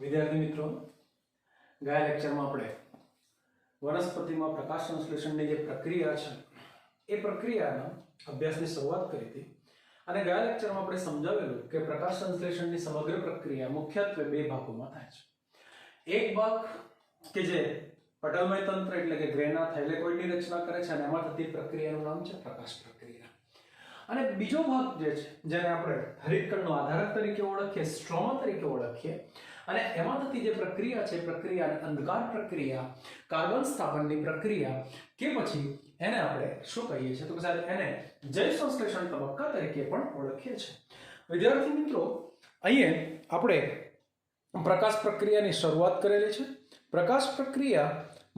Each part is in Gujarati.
વિદ્યાર્થી મિત્રો, ગયા લેક્ચરમાં આપણે વનસ્પતિમાં પ્રકાશ સંશ્લેષણની જે પ્રક્રિયા છે એ પ્રક્રિયાના અભ્યાસની શરૂઆત કરી હતી અને ગયા લેક્ચરમાં આપણે સમજાવેલું કે પ્રકાશ સંશ્લેષણની સમગ્ર પ્રક્રિયા મુખ્યત્વે બે ભાગોમાં થાય છે. એક ભાગ કે જે પટલમય તંત્ર એટલે કે ગ્રેના થાઇલેકોઇડની રચના કરે છે અને એમાં થતી પ્રક્રિયાનું નામ છે પ્રકાશ પ્રક્રિયા. અને બીજો ભાગ જે છે જેને આપણે હરિતકણનો આધારક તરીકે ઓળખીએ, સ્ટ્રોમા તરીકે ઓળખીએ, અને એમાં થતી જે પ્રક્રિયા છે પ્રક્રિયા અંધકાર પ્રક્રિયા, કાર્બન સ્થાપનની પ્રક્રિયા કે પછી એને આપણે શું કહીએ છીએ તો કે સાહેબ એને જૈવ સંશ્લેષણ તબક્કા તરીકે પણ ઓળખીએ છીએ. વિદ્યાર્થી મિત્રો, અહીંયા આપણે પ્રકાશ પ્રક્રિયાની શરૂઆત કરેલી છે. પ્રકાશ પ્રક્રિયા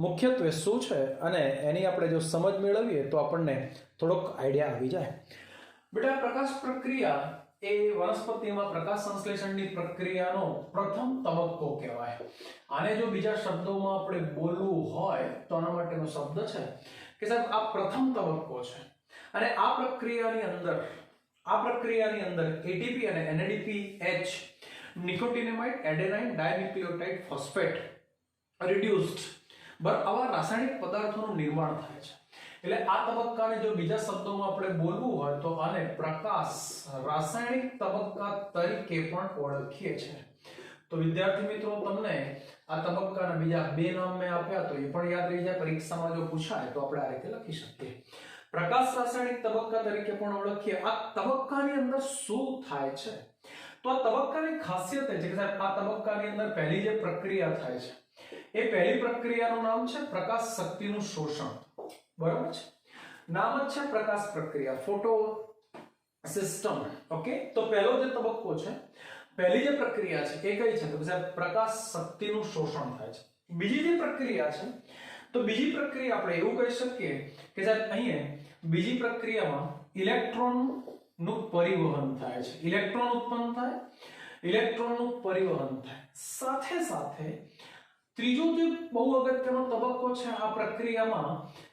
મુખ્યત્વે શું છે અને એની આપણે જો સમજ મેળવીએ તો આપણને થોડોક આઈડિયા આવી જાય. બેટા, પ્રકાશ પ્રક્રિયા એ વનસ્પતિમાં પ્રકાશ સંશ્લેષણની પ્રક્રિયાનો પ્રથમ તબક્કો કહેવાય. આને જો બીજા શબ્દોમાં આપણે બોલવું હોય તો આના માટેનો શબ્દ છે કે સાહેબ આ પ્રથમ તબક્કો છે. અને આ પ્રક્રિયાની અંદર એટીપી અને NADPH નિકોટિનેમાઇડ એડેનાઇન ડાયન્યુક્લિયોટાઇડ ફોસ્ફેટ રિડ્યુસ્ડ આવા રાસાયણિક પદાર્થોનું નિર્માણ થાય છે. એટલે આ તબક્કાને જો બીજા શબ્દોમાં આપણે બોલવું હોય તો આને પ્રકાશ રાસાયણિક તબક્કા તરીકે પણ ઓળખીએ છીએ. તો વિદ્યાર્થી મિત્રો, તમને આ તબક્કાના બીજા બે નામ મેં આપ્યા તો એ પણ યાદ રહી જાય. પરીક્ષામાં જો પૂછાય તો આપણે આ રીતે લખી શકીએ. પ્રકાશ રાસાયણિક તબક્કા તરીકે પણ ઓળખીએ. આ તબક્કાની અંદર શું થાય છે તો આ તબક્કાની ખાસિયત એ છે કે સાહેબ આ તબક્કાની અંદર પહેલી જે પ્રક્રિયા થાય છે એ પહેલી પ્રક્રિયાનું નામ છે પ્રકાશ શક્તિનું શોષણ. બરાબર છે, નામ જ છે પ્રકાશ પ્રક્રિયા, ફોટો સિસ્ટમ. ઓકે, તો પહેલો જે તબક્કો છે, પહેલી જે પ્રક્રિયા છે એ કઈ છે તો સાહેબ પ્રકાશ શક્તિનું શોષણ થાય છે. બીજી જે પ્રક્રિયા છે તો બીજી પ્રક્રિયા આપણે એવું કહી શકીએ કે સાહેબ અહીંયા બીજી પ્રક્રિયામાં ઇલેક્ટ્રોનનું પરિવહન થાય છે. ઇલેક્ટ્રોન ઉત્પન્ન થાય, ઇલેક્ટ્રોનનું પરિવહન થાય. સાથે સાથે ત્રીજો જે બહુ અગત્યનો તબક્કો છે આ પ્રક્રિયામાં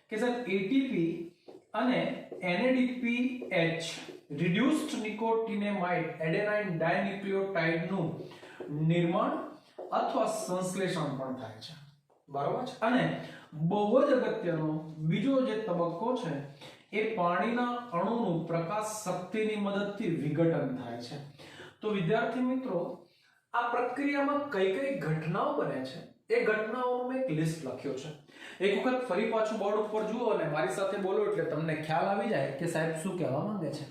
કે સાહેબ એટીપી અને NADPH રિડ્યુસ્ડ નિકોટિનેમાઇડ એડેનાઇન ડાયન્યુક્લિયોટાઇડ નું નિર્માણ અથવા સંશ્લેષણ પણ થાય છે. બરાબર છે. અને બહુ જ અગત્યનો બીજો જે તબક્કો છે એ પાણીના અણુનું પ્રકાશ શક્તિની મદદથી વિઘટન થાય છે. તો વિદ્યાર્થી મિત્રો, આ પ્રક્રિયામાં કઈ કઈ ઘટનાઓ બને છે એ ઘટનાઓનો મેં એક લિસ્ટ લખ્યો છે. એક વખત ફરી પાછું બોર્ડ ઉપર જુઓ અને મારી સાથે બોલો એટલે તમને ખ્યાલ આવી જાય કે સાહેબ શું કહેવા માંગે છે.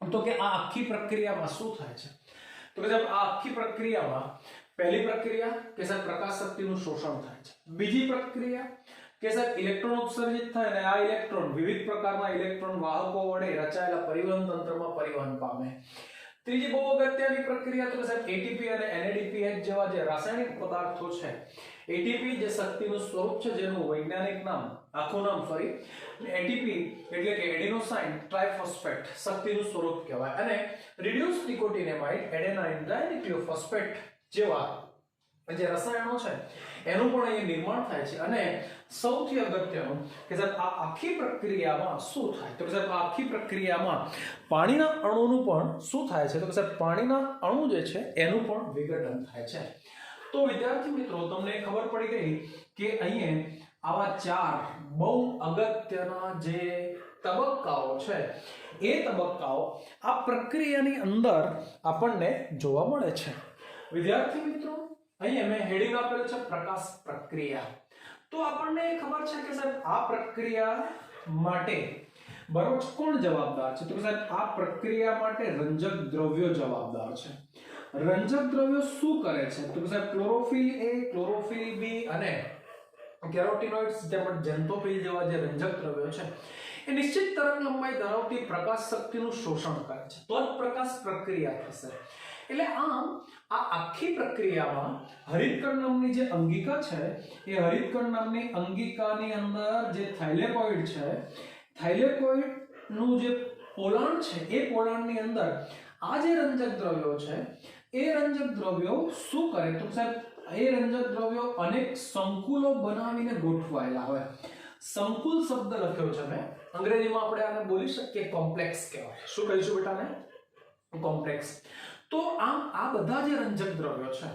તો કે આ આખી પ્રક્રિયામાં શું થાય છે તો કે સાહેબ આ આખી પ્રક્રિયામાં પહેલી પ્રક્રિયા કે સાહેબ પ્રકાશ શક્તિનું શોષણ થાય છે. બીજી પ્રક્રિયા કે સાહેબ ઇલેક્ટ્રોન ઉત્સર્જિત થાય અને આ ઇલેક્ટ્રોન વિવિધ પ્રકારના ઇલેક્ટ્રોન વાહકો વડે રચાયેલા પરિવહન તંત્રમાં પરિવહન પામે. ત્રીજી બહુ અગત્યની પ્રક્રિયા તો સાહેબ એટીપી અને NADPH જેવા જે રાસાયણિક પદાર્થો છે, એટીપી જે શક્તિનું સ્વરૂપ છે જેનું વૈજ્ઞાનિક નામ એટીપી એટલે કે એડિનોસાઇન ટ્રાઇફોસ્ફેટ શક્તિનું સ્વરૂપ કહેવાય. અને રિડ્યુસ્ડ નિકોટિનેમાઇડ એડેનાઇન ડાયન્યુક્લિયોફોસ્ફેટ જેવા જે રસાયણો છે એનું પણ અહીં નિર્માણ થાય છે. અને સૌથી અગત્યનું કે સાહેબ આ આખી પ્રક્રિયામાં શું થાય તો કે સાહેબ આ આખી પ્રક્રિયામાં પાણીના અણુનું પણ શું થાય છે તો કે સાહેબ પાણીના અણુ જે છે એનું પણ વિઘટન થાય છે. તો વિદ્યાર્થી મિત્રો, તમને ખબર પડી ગઈ કે અહીંયા આવા ચાર બહુ અગત્યના જે તબક્કાઓ છે એ તબક્કાઓ આ પ્રક્રિયાની અંદર આપણને જોવા મળે છે. વિદ્યાર્થી મિત્રો, અહીંયા મેં હેડિંગ આપેલું છે પ્રકાશ પ્રક્રિયા. તો આપણને ખબર છે કે સાહેબ આ પ્રક્રિયા માટે બરોબર કોણ જવાબદાર છે તો કે સાહેબ આ પ્રક્રિયા માટે રંજક દ્રવ્યો જવાબદાર છે. રંજક દ્રવ્યો શું કરે છે તો કે સાહેબ ક્લોરોફિલ A, ક્લોરોફિલ B અને કેરોટીનોઇડ્સ તેમજ ઝેન્થોફિલ જેવા જે રંજક દ્રવ્યો છે એ નિશ્ચિત તરંગ લંબાઈ ધરાવતી પ્રકાશ શક્તિનું શોષણ કરે છે. તો જ પ્રકાશ પ્રક્રિયા થશે. એટલે આમ આ આખી પ્રક્રિયામાં હરિતકણ નામની જે અંગિકા છે એ હરિતકણ નામની અંગિકાની અંદર જે થાઇલેકોઇડ છે, થાઇલેકોઇડ નું જે પોલાણ છે એ પોલાણની અંદર આ જે રંજક દ્રવ્યો છે એ રંજક દ્રવ્યો શું કરે તો સાહેબ એ રંજક દ્રવ્યો અનેક સંકુલો બનાવીને ગોઠવાયેલા હોય. સંકુલ શબ્દ લખ્યો છે મેં, અંગ્રેજીમાં આપણે આને બોલી શકીએ કોમ્પ્લેક્સ કહેવાય. શું કહીશું બેટા ને? કોમ્પ્લેક્સ. તો આમ આ બધા જે રંજક દ્રવ્યો છે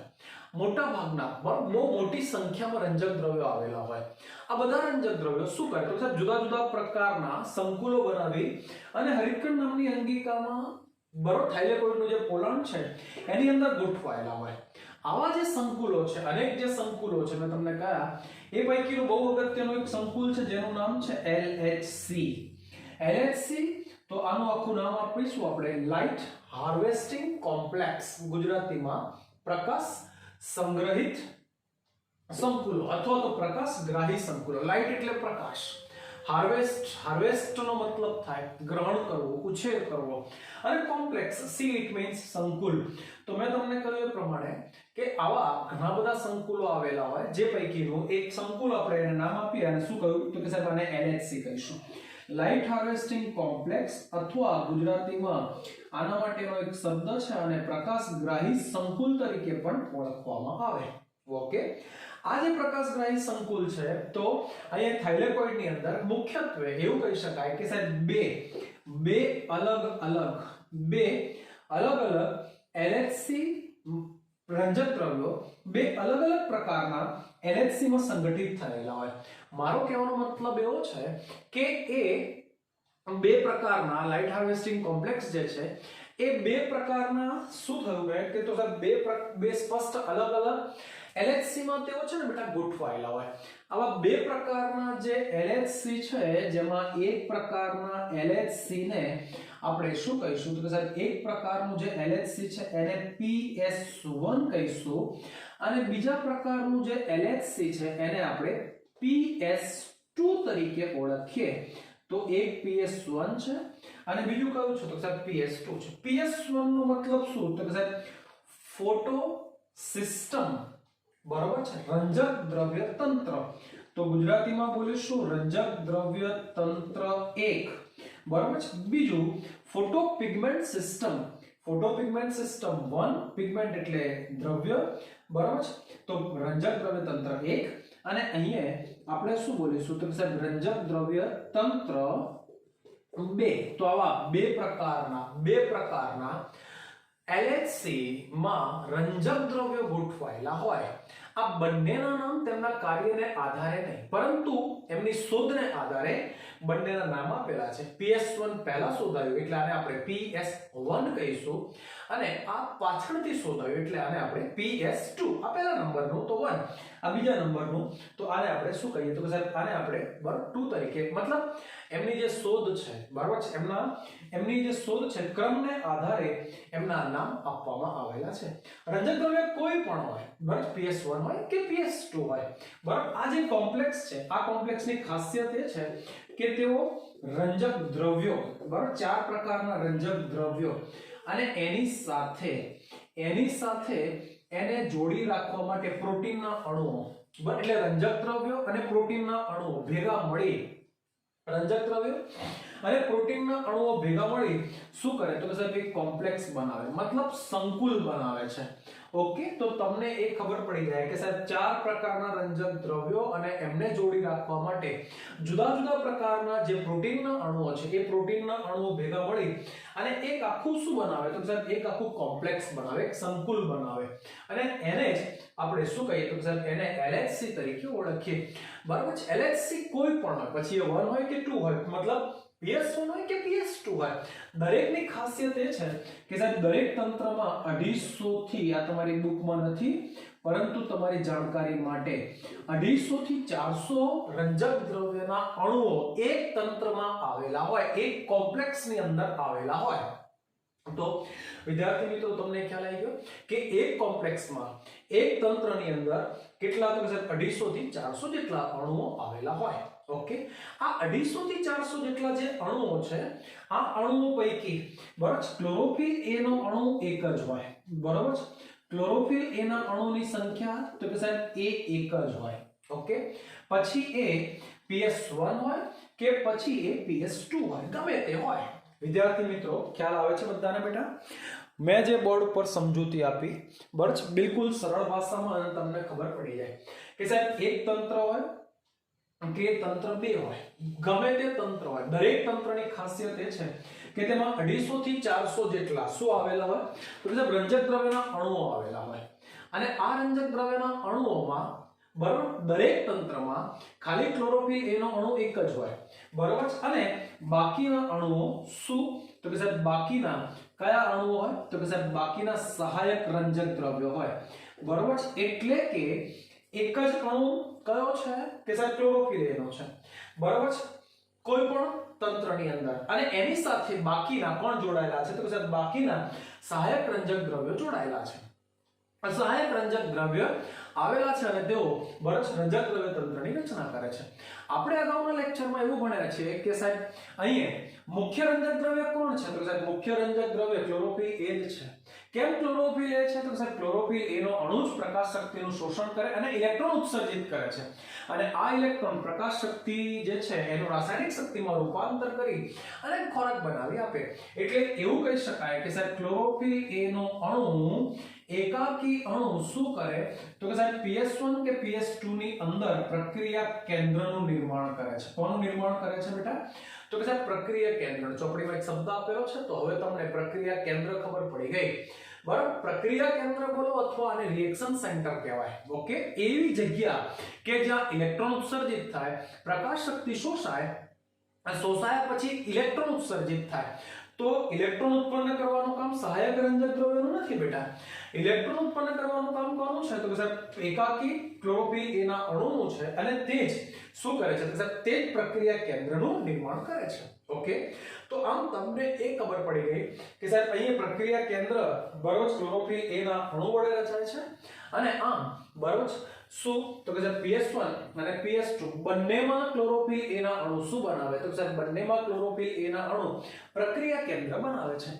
મોટા ભાગના બહુ મોટી સંખ્યામાં રંજક દ્રવ્યો આવેલા હોય આ બધા રંજક દ્રવ્યો શું કરે તો જુદા જુદા પ્રકારના સંકુલો બનાવી અને હરિતકણ નામની અંગિકામાં થાઇલેકોઇડનું જે પોલાણ છે એની અંદર ગોઠવાયેલા હોય આવા જે સંકુલો છે અનેક જે સંકુલો છે મેં તમને કહ્યા એ પૈકીનું બહુ અગત્યનું એક સંકુલ છે જેનું નામ છે LHC તો આનું આખું નામ આપીશું આપણે લાઇટ હાર્વેસ્ટિંગ કોમ્પ્લેક્સ ગુજરાતીમાં પ્રકાશ સંગ્રહિત સંકુલો અથવા તો પ્રકાશ ગ્રાહી સંકુલો લાઇટ એટલે પ્રકાશ હાર્વેસ્ટ નો મતલબ થાય ગ્રહણ કરવું ઉછેર કરવો અને કોમ્પ્લેક્સ સી ઇટ મીન્સ સંકુલ તો મેં તમને કહ્યું એ પ્રમાણે કે આવા ઘણા બધા સંકુલો આવેલા હોય જે પૈકીનું એક સંકુલ આપણે એને નામ આપીએ અને શું કહ્યું તો કે સાહેબ આને LHC કહીશું લાઇટ હાર્વેસ્ટિંગ કોમ્પ્લેક્સ અથવા ગુજરાતીમાં આના માટેનો એક શબ્દ છે અને પ્રકાશગ્રાહી સંકુલ તરીકે પણ ઓળખવામાં આવે ઓકે આ જે પ્રકાશગ્રાહી સંકુલ છે તો અહીંયા થાઇલેકોઇડ ની અંદર મુખ્યત્વે એવું કહી શકાય કે સાહેબ બે અલગ અલગ LHC રંજક દ્રવ્યો બે અલગ અલગ પ્રકારના LHC માં સંગઠિત થયેલા હોય મારો કહેવાનો મતલબ એવો છે કે એ બે પ્રકારના લાઇટ હાર્વેસ્ટિંગ કોમ્પ્લેક્સ જે છે એ બે પ્રકારના શું થયું કે તો સાહેબ બે સ્પષ્ટ અલગ અલગ LHC માં તેઓ છે ને બેટા ગોઠવાયેલા હોય આવા બે પ્રકારના જે LHC છે જેમાં એક પ્રકારના LHC ને આપણે શું કહીશું તો કે સાહેબ એક પ્રકારનું જે LHC છે એને PS1 કહીશું અને બીજા પ્રકારનું જે LHC છે એને આપણે PS2 તરીકે ઓળખીએ તો એક PS1 છે અને બીજું કયું છે તો સાહેબ PS2 છે PS1 નો મતલબ શું તો કે સાહેબ ફોટો સિસ્ટમ બરાબર છે રંજક દ્રવ્ય તંત્ર તો ગુજરાતીમાં બોલીશું રંજક દ્રવ્ય તંત્ર 1 બરાબર છે બીજું ફોટો પિગમેન્ટ સિસ્ટમ 1 પિગમેન્ટ એટલે દ્રવ્ય બરાબર છે તો રંજક દ્રવ્ય તંત્ર 1 અને અહીંયા આપણે શું બોલીશું તો સાહેબ રંજક દ્રવ્ય તંત્ર 2 તો આવા બે પ્રકારના LHC માં રંજક દ્રવ્યો ગોઠવાયેલા હોય આ બંનેના નામ તેમના કાર્યને આધારે નહીં પરંતુ એમની શોધને આધારે બંનેના નામ આપેલા છે PS1 પહેલા શોધાયું એટલે આને આપણે PS1 કહીશું અને આ પાછળથી શોધાયું એટલે આને આપણે PS2 આ પહેલા નંબરનું તો 1 આ બીજા નંબરનું તો આને આપણે શું કહીએ તો સાહેબ આને આપણે બરાબર 2 તરીકે મતલબ એમની જે શોધ છે બરાબર છે એમની જે શોધ છે ક્રમને આધારે એમના નામ આપવામાં આવેલા છે રંજક દ્રવ્ય કોઈ પણ હોય બરાબર PS1 હોય કે PS2 હોય બરાબર આ જે કોમ્પ્લેક્સ છે આ કોમ્પ્લેક્સની ખાસિયત એ છે કે તેઓ રંજક દ્રવ્યો બરાબર 4 પ્રકારના રંજક દ્રવ્યો અને એની સાથે એને જોડી રાખવા માટે પ્રોટીનના અણુઓ બરાબર એટલે રંજક દ્રવ્યો અને પ્રોટીનના અણુઓ ભેગા મળી રંજક દ્રવ્યો અને પ્રોટીનના અણુઓ ભેગા મળી શું કરે તો કે સાહેબ એક કોમ્પ્લેક્સ બનાવે મતલબ સંકુલ બનાવે છે ઓકે તો તમને એ ખબર પડી જાય કે સાહેબ 4 પ્રકારના રંજક દ્રવ્યો અને એમને જોડી રાખવા માટે જુદા જુદા પ્રકારના જે પ્રોટીનના અણુઓ છે એ પ્રોટીનના અણુઓ ભેગા મળી અને એક આખું શું બનાવે તો સાહેબ એક આખું કોમ્પ્લેક્સ બનાવે એક સંકુલ બનાવે અને એને જ આપણે શું કહીએ તો સાહેબ એને LHC તરીકે ઓળખીએ બરાબર છે LHC કોઈ પણ હોય પછી એ 1 હોય કે 2 હોય મતલબ PS1 હોય કે PS2 હોય દરેકની ખાસિયત એ છે કે સાહેબ દરેક તંત્રમાં 250 થી આ તમારી બુકમાં નથી પરંતુ તમારી જાણકારી માટે 250 થી 400 રંજક દ્રવ્યના અણુઓ એક તંત્રમાં આવેલા હોય એક કોમ્પ્લેક્સની અંદર આવેલા હોય તો વિદ્યાર્થી મિત્રો તમને ખ્યાલ આવી ગયો કે એક કોમ્પ્લેક્સમાં એક તંત્રની અંદર કેટલા તો સાહેબ 250 થી 400 જેટલા અણુઓ આવેલા હોય ઓકે આ 250 થી 400 જેટલા જે અણુઓ છે આ અણુઓ પૈકી બરાબર ક્લોરોફિલ A નો અણુ એક જ હોય બરાબર છે ક્લોરોફિલ A ના અણુની સંખ્યા તો કે સાહેબ A એક જ હોય ઓકે પછી એ PS1 હોય કે પછી એ PS2 હોય ગમે તે હોય વિદ્યાર્થી મિત્રો ખ્યાલ આવે છે બધાને બેટા મેં જે બોર્ડ પર સમજૂતી આપી બરાબર બિલકુલ સરળ ભાષામાં અને તમને ખબર પડી જાય કે સાહેબ એક તંત્ર હોય કે તંત્ર 2 હોય ગમે તે તંત્ર હોય દરેક તંત્રની ખાસિયત એ છે કે તેમાં 250 થી 400 જેટલા શું આવેલા હોય તો કે રંજક દ્રવ્યના અણુઓ આવેલા હોય અને આ રંજક દ્રવ્યના અણુઓમાં બરાબર દરેક તંત્રમાં ખાલી ક્લોરોફિલ A નો અણુ એક જ હોય બરાબર અને બાકીના અણુઓ શું તો કે સાહેબ બાકીના કયા અણુઓ હોય તો કે સાહેબ બાકીના સહાયક રંજક દ્રવ્યો હોય બરાબર એટલે કે એક જ અણુ કયો છે કે સાહેબ ક્લોરોફિલ A નો છે બરાબર કોઈ પણ તંત્રની અંદર અને એની સાથે બાકીના કોણ જોડાયેલા છે તો કે સાહેબ બાકીના સહાયક રંજક દ્રવ્યો જોડાયેલા છે સહાયક રંજક દ્રવ્ય આવેલા છે અને તેઓ બરસ રંજક દ્રવ્ય તંત્રની રચના કરે છે આપણે અગાઉના લેક્ચરમાં એવું ભણ્યા છે કે સાહેબ અહીંયા મુખ્ય રંજક દ્રવ્ય કોણ છે તો સાહેબ મુખ્ય રંજક દ્રવ્ય ક્લોરોફિલ A જ છે કેમ ક્લોરોફિલ A છે તો સાહેબ ક્લોરોફિલ A નો અણુ જ પ્રકાશ શક્તિનું શોષણ કરે અને ઇલેક્ટ્રોન ઉત્સર્જિત કરે છે અને આ ઇલેક્ટ્રોન પ્રકાશ શક્તિ જે છે એનું રાસાયણિક શક્તિમાં રૂપાંતર કરી અને ખોરાક બનાવી આપે એટલે એવું કહી શકાય કે સાહેબ ક્લોરોફિલ A નો અણુ એકાકી અણુ શું કરે તો કે સાહેબ PS1 કે PS2 ની અંદર પ્રક્રિયા કેન્દ્રનું નિર્માણ કરે છે કોનું નિર્માણ કરે છે બેટા તો કે સાહેબ પ્રક્રિયા કેન્દ્ર ચોપડીમાં એક શબ્દ આપેલો છે તો હવે તમને પ્રક્રિયા કેન્દ્ર ખબર પડી ગઈ બરાબર પ્રક્રિયા કેન્દ્ર બોલો અથવા આને રિએક્શન સેન્ટર કહેવાય ઓકે એવી જગ્યા કે જ્યાં ઇલેક્ટ્રોન ઉત્સર્જિત થાય પ્રકાશ શક્તિ શોષાય પછી ઇલેક્ટ્રોન ઉત્સર્જિત થાય તો ઇલેક્ટ્રોન ઉત્પન્ન કરવાનું કામ સહાયક રંજક દ્રવ્યનું નથી બેટા ઇલેક્ટ્રોન ઉત્પન્ન કરવાનું કામ કોનું છે તો કે સાહેબ એકાકી ક્લોરોફિલ A ના અણુનું છે અને તે જ શું કરે છે તો સાહેબ તે જ પ્રક્રિયા કેન્દ્રનું નિર્માણ કરે છે ઓકે તો આમ તમને એ ખબર પડી ગઈ કે સાહેબ અહીંયા પ્રક્રિયા કેન્દ્ર બરોબર ક્લોરોફિલ A ના અણુ વડે રચાય છે અને આમ બરોબર શું તો કે સાહેબ PS1 અને PS2 બંનેમાં ક્લોરોફિલ A ના અણુ શું બનાવે તો સાહેબ બંનેમાં ક્લોરોફિલ A ના અણુ પ્રક્રિયા કેન્દ્ર બનાવે છે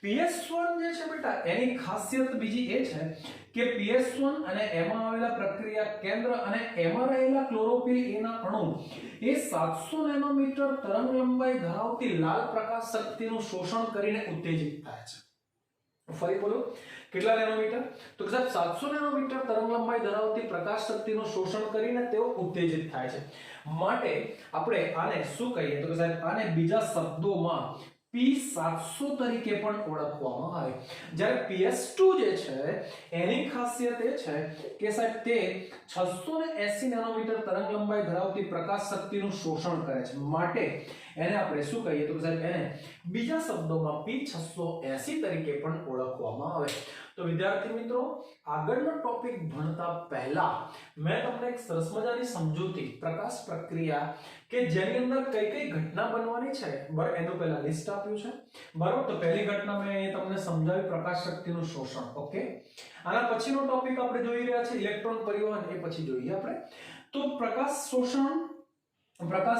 PS1 જે છે બેટા એની ખાસિયત બીજી એ છે કે PS1 અને એમાં આવેલા પ્રક્રિયા કેન્દ્ર અને એમાં રહેલા ક્લોરોફિલ A ના અણુ એ 700 નેનોમીટર તરંગ લંબાઈ ધરાવતી લાલ પ્રકાશ શક્તિનું શોષણ કરીને ઉત્તેજિત થાય છે ફરી બોલો કેટલા નેનોમીટર તો કે સાહેબ 700 નેનોમીટર તરંગ લંબાઈ ધરાવતી પ્રકાશ શક્તિનું શોષણ કરીને તેઓ ઉત્તેજિત થાય છે માટે આપણે આને શું કહીએ તો કે સાહેબ આને બીજા શબ્દોમાં P700 તરીકે પણ ઓળખવામાં આવે જ્યારે PS2 જે છે એની ખાસિયત એ છે કે સાહેબ તે 680 નેનોમીટર તરંગ લંબાઈ ધરાવતી પ્રકાશ શક્તિનું શોષણ કરે છે માટે એને આપણે શું કહીએ તો સાહેબ એને બીજા શબ્દોમાં P680 તરીકે પણ ઓળખવામાં આવે તો વિદ્યાર્થી મિત્રો આગળનો ટોપિક ભણતા પહેલા મેં તમને એક સરસ મજાની સમજૂતી પ્રકાશ પ્રક્રિયા કે જેની અંદર કઈ કઈ ઘટના બનવાની છે બરાબર એનું પહેલા લિસ્ટ આપ્યું છે બરાબર તો પહેલી ઘટના મેં અહીં તમને સમજાવી પ્રકાશ શક્તિનું શોષણ ઓકે આના પછીનો ટોપિક આપણે જોઈ રહ્યા છે ઇલેક્ટ્રોન પરિવહન એ પછી જોઈએ આપણે તો પ્રકાશ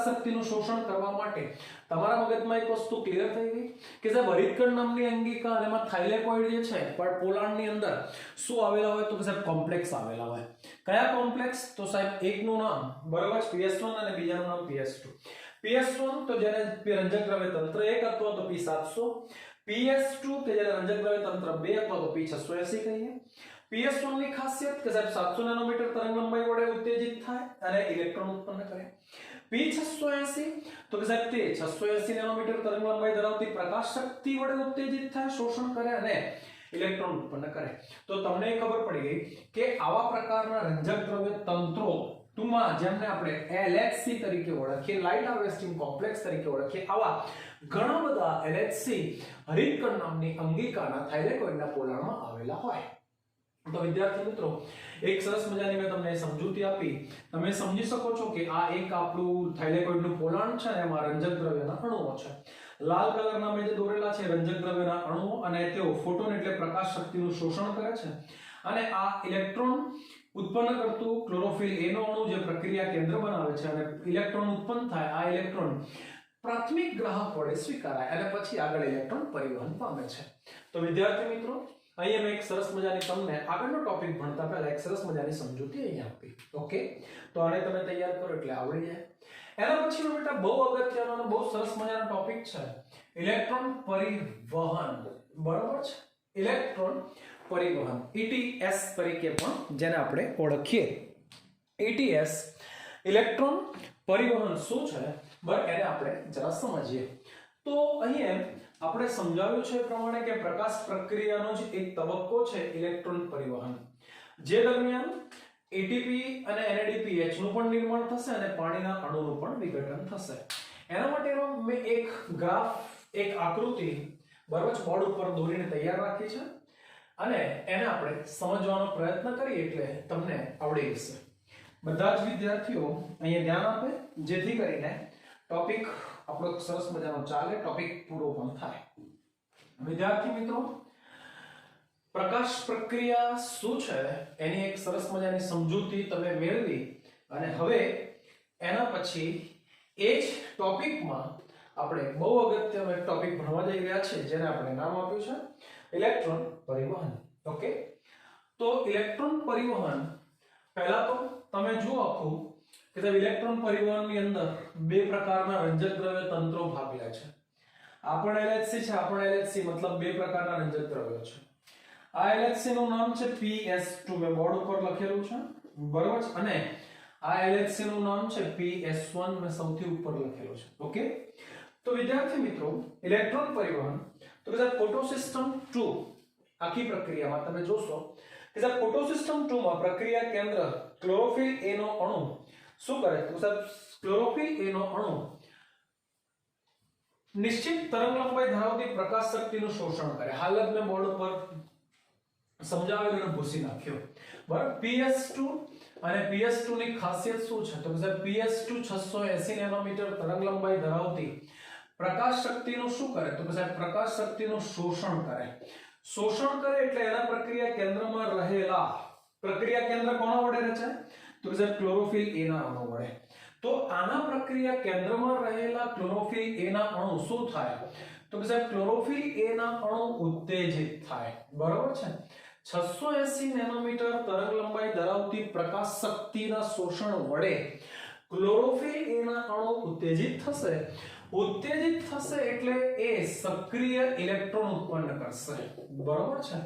શક્તિનું શોષણ કરવા માટે તમારા મગજમાં એક વસ્તુ ક્લિયર થઈ ગઈ કે સાહેબ હરિતકણ નામની અંગિકા અને એમાં થાઇલેકોઇડ જે છે પણ પોલાણની અંદર શું આવેલા હોય તો કે સાહેબ કોમ્પ્લેક્સ આવેલા હોય કયા કોમ્પ્લેક્સ તો સાહેબ એકનું નામ બરાબર PS1 અને બીજાનું નામ PS2 PS1 તો જેને રંજક દ્રવ્ય તંત્ર 1 અથવા તો P700 PS2 કે જેને રંજક દ્રવ્ય તંત્ર 2 અથવા તો P680 કહીએ PS1 ની ખાસિયત કે સાહેબ 700 નેનોમીટર તરંગ લંબાઈ વડે ઉત્તેજિત થાય અને ઇલેક્ટ્રોન ઉત્પન્ન કરે P680 તો કે સાહેબ તે 680 નેનોમીટર તરંગ લંબાઈ ધરાવતી પ્રકાશ શક્તિ વડે ઉત્તેજિત થાય શોષણ કરે અને ઇલેક્ટ્રોન ઉત્પન્ન કરે તો તમને ખબર પડી ગઈ કે આવા પ્રકારના રંજક દ્રવ્ય તંત્રો ટૂંકમાં જેમને આપણે LHC તરીકે ઓળખીએ લાઇટ હાર્વેસ્ટિંગ કોમ્પ્લેક્સ તરીકે ઓળખીએ આવા ઘણા બધા LHC હરિતકણ નામની અંગિકાના થાઇલેકોઇડના પોલાણમાં આવેલા હોય તો વિદ્યાર્થી મિત્રો એક સરસ મજાની મેં તમને સમજૂતી આપી તમે સમજી શકો છો કે આ એક આપણું થાઇલેકોઇડનું પોલાણ છે અને એમાં રંજક દ્રવ્યના અણુઓ છે લાલ કલરના મેં જે દોરેલા છે રંજક દ્રવ્યના અણુઓ અને તેઓ ફોટોન એટલે પ્રકાશ શક્તિનું શોષણ કરે છે અને આ ઇલેક્ટ્રોન ઉત્પન્ન કરતું ક્લોરોફિલ A નો અણુ જે પ્રક્રિયા કેન્દ્ર બનાવે છે અને ઇલેક્ટ્રોન ઉત્પન્ન થાય આ ઇલેક્ટ્રોન પ્રાથમિક ગ્રાહક વડે સ્વીકારાય અને પછી આગળ ઇલેક્ટ્રોન પરિવહન પામે છે તો વિદ્યાર્થી મિત્રો અહીંયા મેં એક સરસ મજાની તમને આગળનો ટોપિક ભણતા પહેલા એક સરસ મજાની સમજૂતી અહીંયા આપી ઓકે તો આને તમે તૈયાર કરો એટલે આવડી જાય એના પછીનો બેટા બહુ અગત્યનો અને બહુ સરસ મજાનો ટોપિક છે ઇલેક્ટ્રોન પરિવહન બરાબર છે ઇલેક્ટ્રોન પરિવહન ETS તરીકે પણ જેને આપણે ઓળખીએ ETS ઇલેક્ટ્રોન પરિવહન શું છે બરાબર એને આપણે જરા સમજીએ તો અહીંયા આપણે સમજાવ્યું છે એ પ્રમાણે કે પ્રકાશ પ્રક્રિયાનો જ એક તબક્કો છે ઇલેક્ટ્રોન પરિવહન, જે દરમિયાન એટીપી અને NADPH નું પણ નિર્માણ થશે અને પાણીના અણુનું પણ વિઘટન થશે. એના માટેનો મેં એક ગ્રાફ, એક આકૃતિ બરોબર બોર્ડ ઉપર દોરીને તૈયાર રાખી છે અને એને આપણે સમજવાનો પ્રયત્ન કરીએ એટલે તમને આવડી જશે. બધા જ વિદ્યાર્થીઓ અહીંયા ધ્યાન આપે જેથી કરીને ટોપિક આપણો સરસ મજાનો ચાલે, ટોપિક પૂરો પણ થાય. વિદ્યાર્થી મિત્રો, પ્રકાશ પ્રક્રિયા શું છે એની એક સરસ મજાની સમજૂતી તમે મેળવી અને હવે એના પછી એ જ ટોપિકમાં આપણે બહુ અગત્યનો એક ટોપિક ભણવા જઈ રહ્યા છે જેને આપણે નામ આપ્યું છે ઇલેક્ટ્રોન પરિવહન. ઓકે, તો ઇલેક્ટ્રોન પરિવહન પહેલા તો તમે જુઓ આખું કે ઇલેક્ટ્રોન પરિવહનની અંદર બે પ્રકારના રંજક દ્રવ્ય તંત્રો ભાગ લે છે. આ પણ LHC છે, આ પણ LHC, મતલબ બે પ્રકારના રંજક દ્રવ્યો છે. આ LHC નું નામ છે PS2, મેં બોર્ડ ઉપર લખેલું છે બરોબર છે, અને આ LHC નું નામ છે PS1, મેં સૌથી ઉપર લખેલું છે. ઓકે, તો વિદ્યાર્થી મિત્રો, ઇલેક્ટ્રોન પરિવહન તો કે ફોટોસિસ્ટમ 2 આખી પ્રક્રિયામાં તમે જોશો કે ફોટોસિસ્ટમ 2 માં પ્રક્રિયા કેન્દ્ર ક્લોરોફિલ A નો અણુ શું કરે તો ક્લોરોફિલ A નો અણુ નિશ્ચિત તરંગ લંબાઈ ધરાવતી પ્રકાશ શક્તિનું શોષણ કરે. હાલ જ મેં બોર્ડ ઉપર સમજાવેલું અને ભૂસી નાખ્યો બરાબર. PS2 અને PS2 ની ખાસિયત શું છે તો PS2 680 નેનોમીટર તરંગ લંબાઈ ધરાવતી પ્રકાશ શક્તિનું શું કરે તો પ્રકાશ શક્તિનું શોષણ કરે. શોષણ કરે એટલે એના પ્રક્રિયા કેન્દ્રમાં રહેલા, પ્રક્રિયા કેન્દ્ર કોના વડે રચાય તો ક્લોરોફિલ A ના અણુ વડે. તો આના પ્રક્રિયા કેન્દ્રમાં રહેલા ક્લોરોફિલ A ના અણુ શું થાય તો ક્લોરોફિલ A ના અણુ ઉત્તેજિત થાય બરોબર છે. 680 નેનોમીટર તરંગ લંબાઈ ધરાવતી પ્રકાશ શક્તિના શોષણ વડે ક્લોરોફિલ A ના અણુ ઉત્તેજિત થશે. ઉત્તેજિત થશે એટલે એ સક્રિય ઇલેક્ટ્રોન ઉત્પન્ન કરશે બરોબર છે.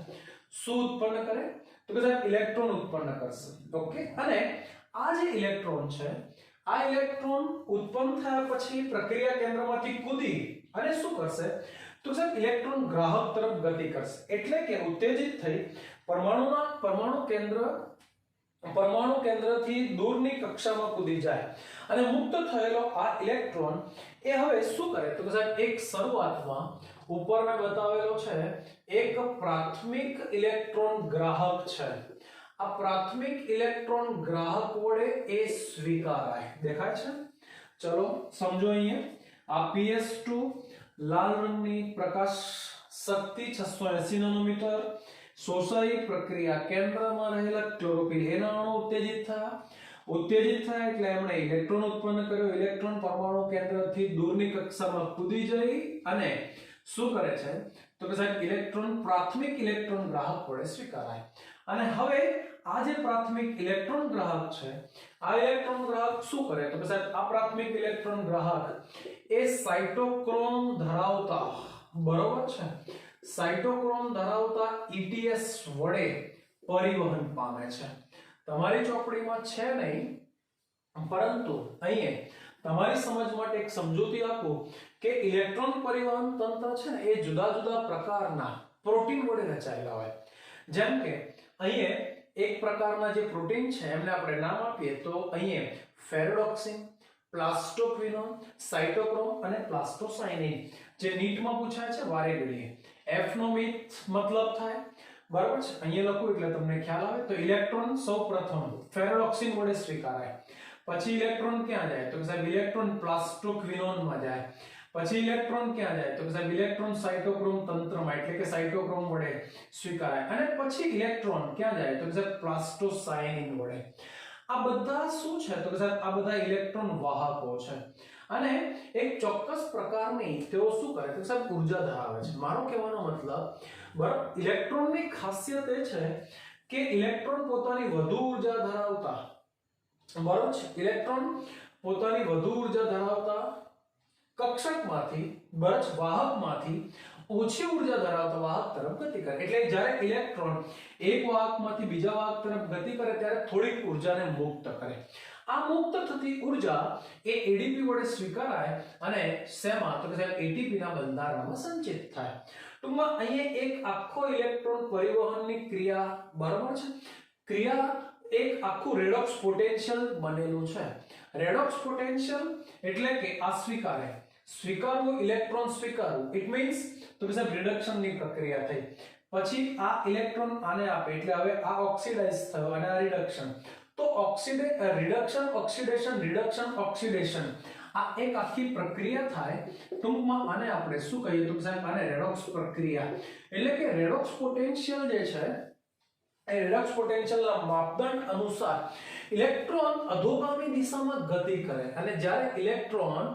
શું ઉત્પન્ન કરે તો ઇલેક્ટ્રોન ઉત્પન્ન કરશે. ઓકે, અને આ જે ઇલેક્ટ્રોન છે આ ઇલેક્ટ્રોન ઉત્પન્ન થયા પછી પ્રક્રિયા કેન્દ્રમાંથી કૂદી અને શું કરશે તો ઇલેક્ટ્રોન ગ્રાહક તરફ ગતિ કરશે. એટલે કે ઉત્તેજિત થઈ પરમાણુ કેન્દ્રથી દૂરની કક્ષામાં કૂદી જાય અને મુક્ત થયેલો આ ઇલેક્ટ્રોન એ હવે શું કરે તો એક શરૂઆતમાં ઉપર મેં બતાવેલો છે એક પ્રાથમિક ઇલેક્ટ્રોન ગ્રાહક છે. આ પ્રાથમિક ઇલેક્ટ્રોન ગ્રાહક વડે એ સ્વીકારાય. દેખાય છે? ચલો સમજો. અહીંયા આ PS2 લાલ રંગની પ્રકાશ શક્તિ 680 નેનોમીટર શોષાઈ પ્રક્રિયા કેન્દ્રમાં રહેલા ક્લોરોફિલ A ના અણુ ઉત્તેજિત થયા એટલે એમણે ઇલેક્ટ્રોન ઉત્પન્ન કર્યો. ઇલેક્ટ્રોન પરમાણુ કેન્દ્રથી દૂરની કક્ષામાં કૂદી જઈ અને શું કરે છે તો કે ઇલેક્ટ્રોન પ્રાથમિક ઇલેક્ટ્રોન ગ્રાહક વડે સ્વીકારાય. અને હવે આ જે પ્રાથમિક ઇલેક્ટ્રોન ગ્રાહક છે આ ઇલેક્ટ્રોન ગ્રાહક શું કરે તો કે આ પ્રાથમિક ઇલેક્ટ્રોન ગ્રાહક એ સાઇટોક્રોમ ધરાવતા બરોબર છે સાઇટોક્રોમ ધરાવતા ETS વડે પરિવહન પામે છે. તમારી ચોપડીમાં છે નહીં પરંતુ અહીંયા તમારી સમજ માટે એક સમજૂતી આપું કે ઇલેક્ટ્રોન પરિવહન તંત્ર છે ને એ જુદા જુદા પ્રકારના પ્રોટીન વડે રચાયેલા હોય. જેમ કે અહીંયા એક પ્રકારના જે પ્રોટીન છે એમને આપણે નામ આપીએ તો અહીંયા ફેરેડોક્સિન, પ્લાસ્ટોક્વિનોન, સાઇટોક્રોમ અને પ્લાસ્ટોસાયનિન જે નીટમાં પૂછાય છે વારે ઘડીએ. F નો મતલબ થાય બરાબર છે. અહીંયા લખું એટલે તમને ખ્યાલ આવે. તો ઇલેક્ટ્રોન સૌપ્રથમ ફેરેડોક્સિન વડે સ્વીકારાય. પછી ઇલેક્ટ્રોન ક્યાં જાય તો સાહેબ ઇલેક્ટ્રોન પ્લાસ્ટોક્વિનોન માં જાય. પછી ઇલેક્ટ્રોન ક્યાં જાય તો સાહેબ ઇલેક્ટ્રોન સાઇટોક્રોમ તંત્રમાં એટલે કે સાઇટોક્રોમ વડે સ્વીકારાય. અને પછી ઇલેક્ટ્રોન ક્યાં જાય તો સાહેબ પ્લાસ્ટોસાયનિન વડે. આ બધા શું છે તો સાહેબ આ બધા ઇલેક્ટ્રોન વાહકો છે અને એક ચોક્કસ પ્રકારની તેઓ શું કરે તો સાહેબ ઊર્જા ધરાવે છે. મારો કહેવાનો મતલબ બરાબર ઇલેક્ટ્રોનની ખાસિયત એ છે કે ઇલેક્ટ્રોન પોતાની વધુ ઊર્જા ધરાવતા બરાબર છે ઇલેક્ટ્રોન પોતાની વધુ ઊર્જા ધરાવતા કક્ષકમાંથી બરાબર વાહકમાંથી ઓછી ઊર્જા ધરાવતા વાહક તરફ ગતિ કરે. એટલે જ્યારે ઇલેક્ટ્રોન એક વાહકમાંથી બીજા વાહક તરફ ગતિ કરે ત્યારે થોડીક ઊર્જાને મુક્ત કરે. આ મુક્ત થતી ઉર્જા એ એડીપી વડે સ્વીકારાય અને શેમાં તો કે સાહેબ એટીપી ના બંધારણમાં સંચિત થાય. ટૂંકમાં અહીંયા એક આખો ઇલેક્ટ્રોન પરિવહનની ક્રિયા બરાબર છે. ક્રિયા એક આખું રેડોક્સ પોટેન્શિયલ બનેલું છે. રેડોક્સ પોટેન્શિયલ એટલે કે આ સ્વીકારવું ઇલેક્ટ્રોન સ્વીકારવું, ઇટ મીન્સ તો કે સાહેબ રિડક્શન ની પ્રક્રિયા થઈ. પછી આ ઇલેક્ટ્રોન આને આપે એટલે હવે આ ઓક્સિડાઇઝ થયો અને આ રિડક્શન. તો રિડક્શન ઓક્સિડેશન આ એક આખી પ્રક્રિયા થાય. ટૂંકમાં આને આપણે શું કહીએ તો સાહેબ આને રેડોક્સ પ્રક્રિયા. એટલે કે રેડોક્સ પોટેન્શિયલ જે છે એ રેડોક્સ પોટેન્શિયલના માપદંડ અનુસાર ઇલેક્ટ્રોન અધોગામી દિશામાં ગતિ કરે અને જ્યારે ઇલેક્ટ્રોન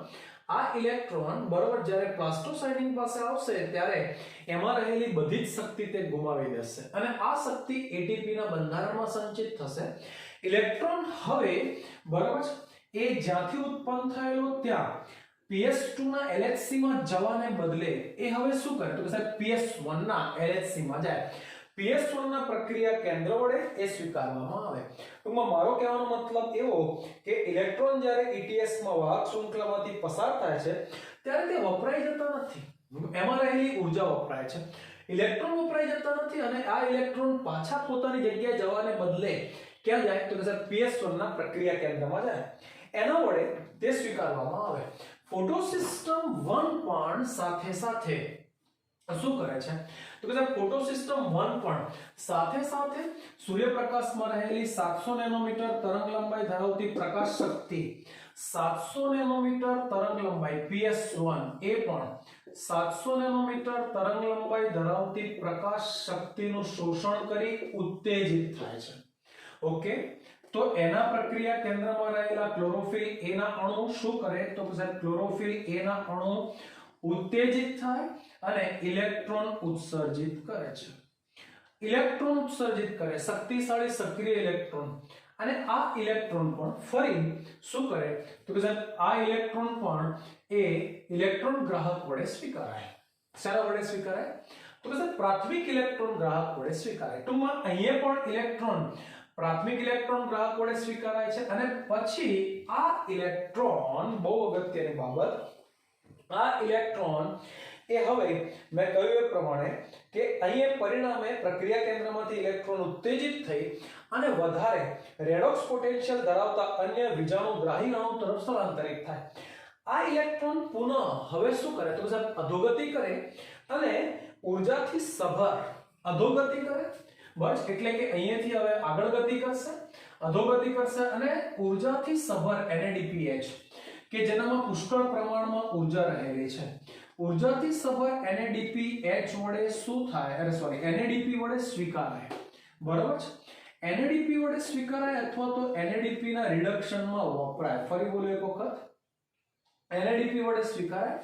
બરોબર જ્યારે પ્લાસ્ટોસાઇડિંગ પાસે આવશે ત્યારે એમાં રહેલી બધી જ શક્તિ તે ગુમાવી દેશે અને આ શક્તિ એટીપી ના બંધારણમાં સંચિત થશે. ઇલેક્ટ્રોન હવે બરોબર એ જ્યાંથી ઉત્પન્ન થયેલો ત્યાં PS2 ના LHC માં જવાને બદલે એ હવે શું કરે તો કે સાહેબ PS1 ના LHC માં જાય. PS1 ના પ્રક્રિયા કેન્દ્ર વડે એ સ્વીકારવામાં આવે. ટૂંકમાં મારો કહેવાનો મતલબ એવો કે ઇલેક્ટ્રોન જ્યારે ETS માં વાહક શૃંખલામાંથી પસાર થાય છે ત્યારે તે વપરાઈ જતા નથી, એમાં રહેલી ઉર્જા વપરાય છે. ઇલેક્ટ્રોન વપરાઈ જતા નથી અને આ ઇલેક્ટ્રોન પાછા પોતાની જગ્યાએ જવાને બદલે ક્યાં જાય તો કે સાહેબ PS1 ના પ્રક્રિયા કેન્દ્રમાં જાય. એના વડે તે સ્વીકારવામાં આવે. ફોટોસિસ્ટમ 1 પણ સાથે શું કરે છે તો કે સાહેબ ફોટોસિસ્ટમ 1 પણ સાથે સૂર્યપ્રકાશમાં રહેલી 700 નેનોમીટર તરંગલંબાઈ ધરાવતી પ્રકાશ શક્તિ 700 નેનોમીટર તરંગલંબાઈ PS1 એ પણ 700 નેનોમીટર તરંગલંબાઈ ધરાવતી પ્રકાશ શક્તિનું શોષણ કરી ઉત્તેજિત થાય છે. ઓકે, તો એના પ્રક્રિયા કેન્દ્રમાં રહેલા ક્લોરોફિલ A ના અણુ શું કરે તો કે સાહેબ ક્લોરોફિલ A ના અણુ ઉત્તેજિત થાય અને ઇલેક્ટ્રોન ઉત્સર્જિત કરે છે. ઇલેક્ટ્રોન ઉત્સર્જિત કરે શક્તિશાળી સક્રિય ઇલેક્ટ્રોન અને આ ઇલેક્ટ્રોન પણ ફરી શું કરે તો કે સાહેબ આ ઇલેક્ટ્રોન પણ એ ઇલેક્ટ્રોન ગ્રાહક વડે સ્વીકારાય. શાના વડે સ્વીકારાય તો કે સાહેબ પ્રાથમિક ઇલેક્ટ્રોન ગ્રાહક વડે સ્વીકારાય. ટૂંકમાં અહીંયા પણ ઇલેક્ટ્રોન પ્રાથમિક ઇલેક્ટ્રોન ગ્રાહક વડે સ્વીકારાય છે અને પછી આ ઇલેક્ટ્રોન બહુ અગત્યની બાબત આ ઇલેક્ટ્રોન એ હવે મેં કહ્યું એ પ્રમાણે કે અહીંયા પરિણામે પ્રક્રિયા કેન્દ્રમાંથી ઇલેક્ટ્રોન ઉત્તેજિત થઈ અને વધારે રેડોક્સ પોટેન્શિયલ ધરાવતા અન્ય વિજાણુગ્રાહી અણુ તરફ સ્થળાંતરિત થાય. આ ઇલેક્ટ્રોન પુનઃ હવે શું કરે તો સાહેબ અધોગતિ કરે અને ઉર્જાથી સભર અધોગતિ કરે. બસ એટલે કે અહીંયાથી હવે આગળ ગતિ કરશે, અધોગતિ કરશે અને ઉર્જાથી સભર NADPH કે જેનામાં પુષ્કળ પ્રમાણમાં ઉર્જા રહેલી છે. ઉર્જાથી સભર NADPH વડે શું થાય NADP વડે સ્વીકારાય. બરાબર છે, NADP વડે સ્વીકારાય અથવા તો NADP ના રિડક્શનમાં વપરાય. ફરી બોલો એક વખત, NADP વડે સ્વીકારાય.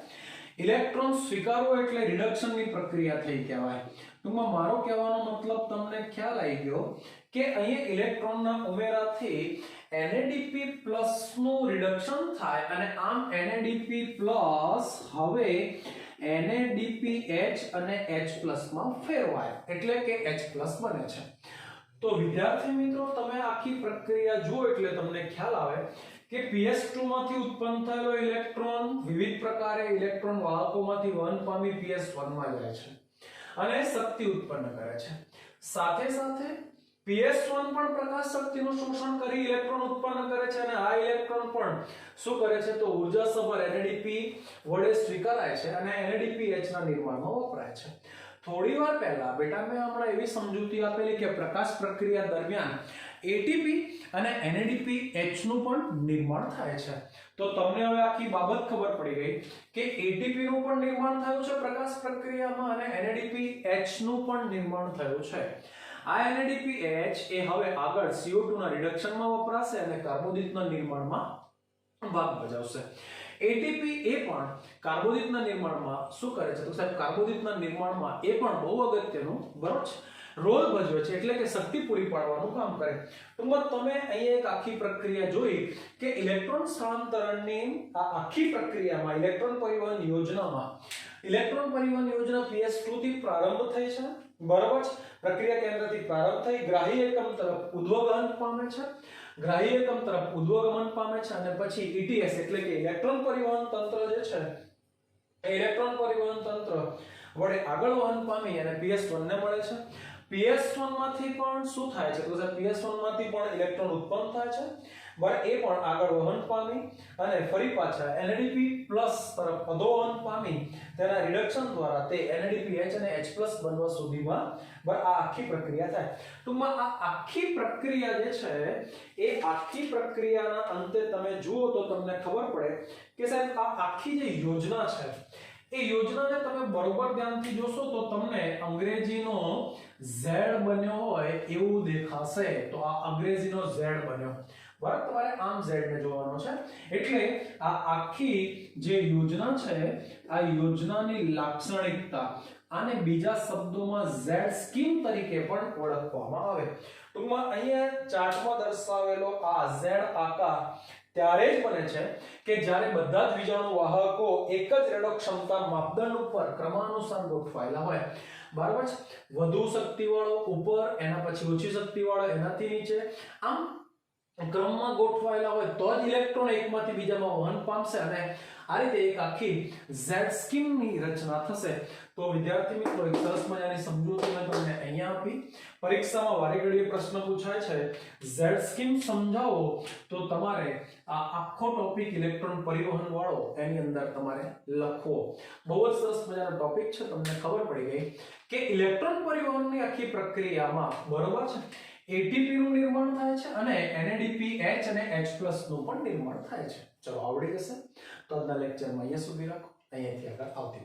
ઇલેક્ટ્રોન સ્વીકારવો એટલે રિડક્શનની પ્રક્રિયા થઈ કહેવાય. ટૂંકમાં મારો કહેવાનો મતલબ તમને ખ્યાલ આવી ગયો કે અહીંયા ઇલેક્ટ્રોનના ઉમેરાથી NADP+ નું રિડક્શન થાય અને આમ NADP+ હવે NADPH અને H+ માં ફેરવાય એટલે કે H+ બને છે. તો વિદ્યાર્થી મિત્રો તમે આખી પ્રક્રિયા જુઓ એટલે તમને ખ્યાલ આવે કે PS2 માંથી ઉત્પન્ન થયેલો ઇલેક્ટ્રોન વિવિધ પ્રકારે ઇલેક્ટ્રોન વાહકોમાંથી વહન પામી PS1 માં જાય છે અને શક્તિ ઉત્પન્ન કરે છે. સાથે PS1 પણ પ્રકાશ શક્તિનું શોષણ કરી ઇલેક્ટ્રોન ઉત્પન્ન કરે છે અને આ ઇલેક્ટ્રોન પણ શું કરે છે તો ઉર્જા સભર NADP વડે સ્વીકારાય છે અને NADPH ના નિર્માણમાં વપરાય છે. થોડી વાર પહેલા બેટા મેં હમણાં એવી સમજૂતી આપેલી કે પ્રકાશ પ્રક્રિયા દરમિયાન ATP અને NADPH નું પણ નિર્માણ થાય છે. તો તમને હવે આખી બાબત ખબર પડી ગઈ કે ATP નું પણ નિર્માણ થયું છે પ્રકાશ પ્રક્રિયામાં અને NADPH નું પણ નિર્માણ થયું છે. આ NADPH એ હવે આગળ CO2 ના રિડક્શનમાં વપરાશે અને કાર્બોદિતના નિર્માણમાં ભાગ ભજવશે. ATP એ પણ કાર્બોદિતના નિર્માણમાં શું કરે છે તો સાહેબ કાર્બોદિતના નિર્માણમાં એ પણ બહુ અગત્યનું બરોબર છે રોલ ભજવે છે એટલે કે શક્તિ પૂરી પાડવાનું કામ કરે. ટૂંકમાં તમે અહીંયા એક આખી પ્રક્રિયા જોઈ કે ઇલેક્ટ્રોન સ્થળાંતરણની આ આખી પ્રક્રિયામાં ઇલેક્ટ્રોન પરિવહન યોજના PS2 થી પ્રારંભ થઈ છે. બરોબર છે, પ્રક્રિયા કેન્દ્રથી પ્રારંભ થઈ ગ્રાહી એકમ તરફ ઉદ્વગમન પામે છે ગ્રાહી એકમ તરફ ઉદ્વગમન પામે છે અને પછી ETS એટલે કે ઇલેક્ટ્રોન પરિવહન તંત્ર જે છે એ ઇલેક્ટ્રોન પરિવહન તંત્ર વડે આગળ વહન પામી અને PS1 ને મળે છે. PS1 માંથી પણ શું થાય છે તો PS1 માંથી પણ ઇલેક્ટ્રોન ઉત્પન્ન થાય છે બરાબર, એ પણ આગળ વહન પામી અને ફરી પાછા NADP+ તરફ અધોવહન પામી તેના રિડક્શન દ્વારા તે NADPH અને H+ બનવા સુધીમાં બરાબર આ આખી પ્રક્રિયા થાય. ટૂંકમાં આ આખી પ્રક્રિયા જે છે એ આખી પ્રક્રિયાના અંતે તમે જુઓ તો તમને ખબર પડે કે સાહેબ આ આખી જે યોજના છે એ યોજનાને તમે બરોબર ધ્યાનથી જોશો તો તમને અંગ્રેજીનો Z બન્યો હોય એવું દેખાશે. તો આ અંગ્રેજીનો Z બન્યો બરાબર, તમારે આમ Z ને જોવાનો છે. એટલે આ આખી જે યોજના છે આ યોજનાની લાક્ષણિકતા આને બીજા શબ્દોમાં Z સ્કીમ તરીકે પણ ઓળખવામાં આવે. ટૂંકમાં અહીંયા ચાર્ટમાં દર્શાવેલો આ Z આકાર ત્યારે જ બને છે કે જ્યારે બધા જ વીજાણુ વાહકો એક જ રેડોક્સ ક્ષમતા માપદંડ ઉપર ક્રમાનુસાર ગોઠવાયેલા હોય. બરાબર છે, વધુ શક્તિવાળો ઉપર, એના પછી ઓછી શક્તિવાળો એનાથી નીચે, આમ ક્રમમાં ગોઠવાયેલા હોય તો જ ઇલેક્ટ્રોન એકમાંથી બીજામાં વહન પામશે અને આ રીતે એક આખી Z સ્કીમની રચના થશે. તો વિદ્યાર્થી મિત્રો એક સરસ મજાની સમજૂતી મેં તમને અહીંયા આપી. પરીક્ષામાં વારે ઘડીએ પ્રશ્ન પૂછાય છે Z સ્કીમ સમજાવો તો તમારે આ આખો ટોપિક ઇલેક્ટ્રોન પરિવહન વાળો એની અંદર તમારે લખવો. બહુ જ સરસ મજાનો ટોપિક છે. તમને ખબર પડી ગઈ કે ઇલેક્ટ્રોન પરિવહનની આખી પ્રક્રિયામાં બરોબર છે ATP નું નિર્માણ થાય છે અને NADPH અને H+ નું પણ નિર્માણ થાય છે. ચલો આવડી જશે. તો આજના લેક્ચરમાં અહીંયા સુધી રાખો, અહીંયાથી આગળ આવતી